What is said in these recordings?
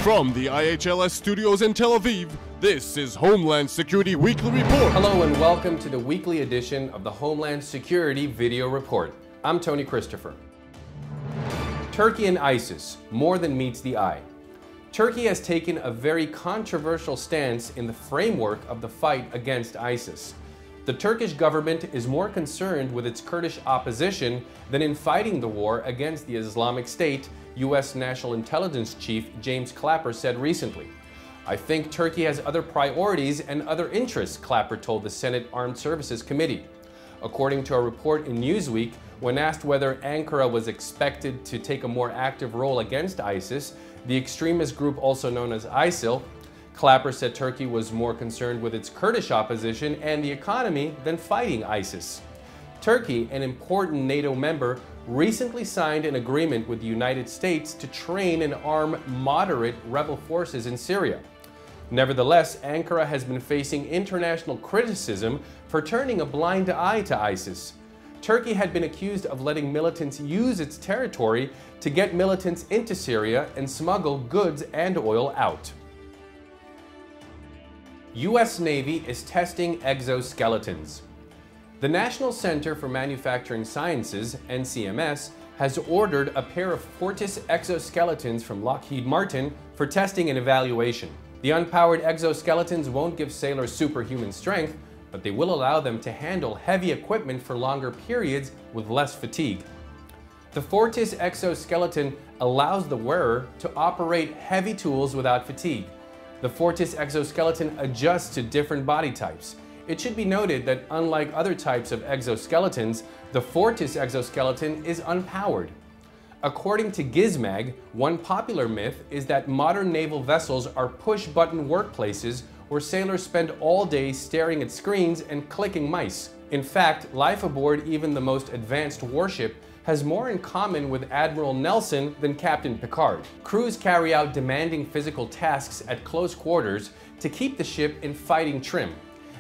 From the i-HLS studios in Tel Aviv, this is Homeland Security Weekly Report. Hello and welcome to the weekly edition of the Homeland Security Video Report. I'm Tony Christopher. Turkey and ISIS, more than meets the eye. Turkey has taken a very controversial stance in the framework of the fight against ISIS. The Turkish government is more concerned with its Kurdish opposition than in fighting the war against the Islamic State, U.S. National Intelligence Chief James Clapper said recently. "I think Turkey has other priorities and other interests," Clapper told the Senate Armed Services Committee. According to a report in Newsweek, when asked whether Ankara was expected to take a more active role against ISIS, the extremist group also known as ISIL, Clapper said Turkey was more concerned with its Kurdish opposition and the economy than fighting ISIS. Turkey, an important NATO member, recently signed an agreement with the United States to train and arm moderate rebel forces in Syria. Nevertheless, Ankara has been facing international criticism for turning a blind eye to ISIS. Turkey had been accused of letting militants use its territory to get militants into Syria and smuggle goods and oil out. U.S. Navy is testing exoskeletons. The National Center for Manufacturing Sciences, NCMS, has ordered a pair of Fortis exoskeletons from Lockheed Martin for testing and evaluation. The unpowered exoskeletons won't give sailors superhuman strength, but they will allow them to handle heavy equipment for longer periods with less fatigue. The Fortis exoskeleton allows the wearer to operate heavy tools without fatigue. The Fortis exoskeleton adjusts to different body types. It should be noted that unlike other types of exoskeletons, the Fortis exoskeleton is unpowered. According to Gizmag, one popular myth is that modern naval vessels are push-button workplaces where sailors spend all day staring at screens and clicking mice. In fact, life aboard even the most advanced warship has more in common with Admiral Nelson than Captain Picard. Crews carry out demanding physical tasks at close quarters to keep the ship in fighting trim.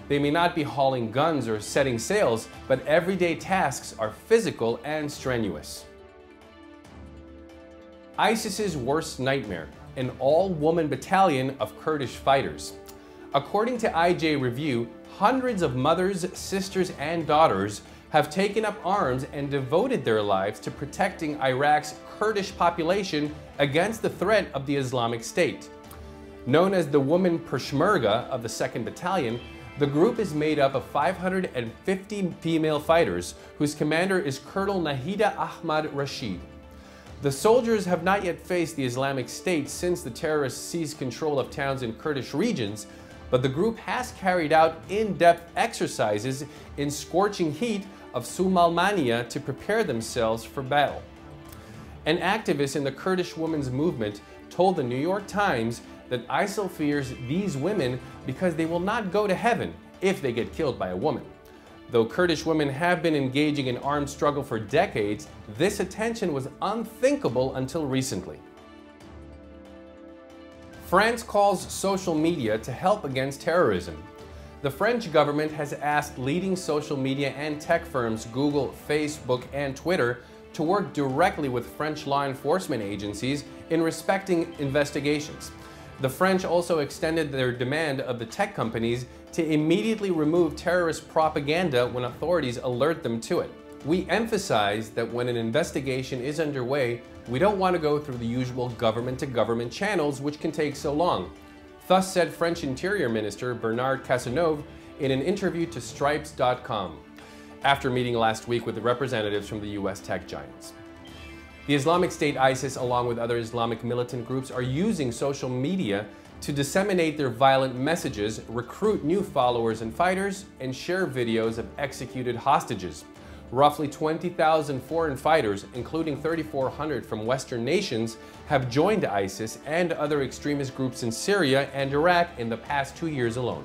They may not be hauling guns or setting sails, but everyday tasks are physical and strenuous. ISIS's worst nightmare, an all-woman battalion of Kurdish fighters. According to IJ Review, hundreds of mothers, sisters, and daughters have taken up arms and devoted their lives to protecting Iraq's Kurdish population against the threat of the Islamic State. Known as the Women Peshmerga of the 2nd Battalion, the group is made up of 550 female fighters, whose commander is Colonel Nahida Ahmad Rashid. The soldiers have not yet faced the Islamic State since the terrorists seized control of towns in Kurdish regions, but the group has carried out in-depth exercises in scorching heat of Sulaymaniyah to prepare themselves for battle. An activist in the Kurdish Women's movement told the New York Times that ISIL fears these women because they will not go to heaven if they get killed by a woman. Though Kurdish women have been engaging in armed struggle for decades, this attention was unthinkable until recently. France calls social media to help against terrorism. The French government has asked leading social media and tech firms Google, Facebook, and Twitter to work directly with French law enforcement agencies in respecting investigations. The French also extended their demand of the tech companies to immediately remove terrorist propaganda when authorities alert them to it. "We emphasize that when an investigation is underway, we don't want to go through the usual government-to-government channels, which can take so long," thus said French Interior Minister Bernard Cazeneuve in an interview to Stripes.com, after meeting last week with the representatives from the US tech giants. The Islamic State ISIS, along with other Islamic militant groups, are using social media to disseminate their violent messages, recruit new followers and fighters, and share videos of executed hostages. Roughly 20,000 foreign fighters, including 3,400 from Western nations, have joined ISIS and other extremist groups in Syria and Iraq in the past 2 years alone.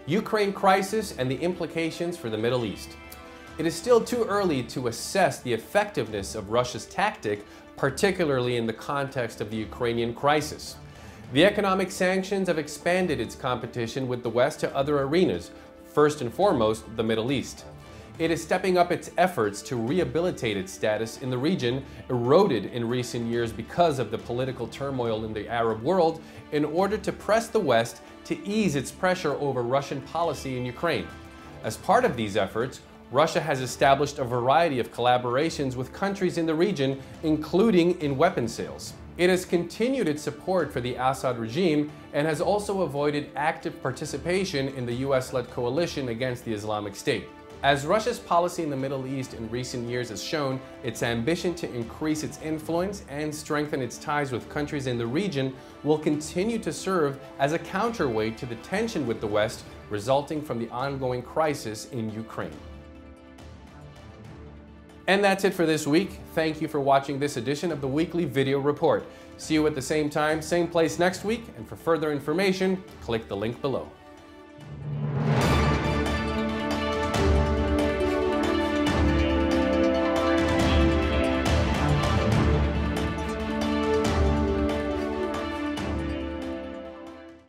Ukraine crisis and the implications for the Middle East. It is still too early to assess the effectiveness of Russia's tactic, particularly in the context of the Ukrainian crisis. The economic sanctions have expanded its competition with the West to other arenas, first and foremost the Middle East. it is stepping up its efforts to rehabilitate its status in the region, eroded in recent years because of the political turmoil in the Arab world, in order to press the West to ease its pressure over Russian policy in Ukraine. As part of these efforts, Russia has established a variety of collaborations with countries in the region, including in weapons sales. It has continued its support for the Assad regime and has also avoided active participation in the US-led coalition against the Islamic State. As Russia's policy in the Middle East in recent years has shown, its ambition to increase its influence and strengthen its ties with countries in the region will continue to serve as a counterweight to the tension with the West resulting from the ongoing crisis in Ukraine. And that's it for this week. Thank you for watching this edition of the Weekly Video Report. See you at the same time, same place next week, and for further information, click the link below.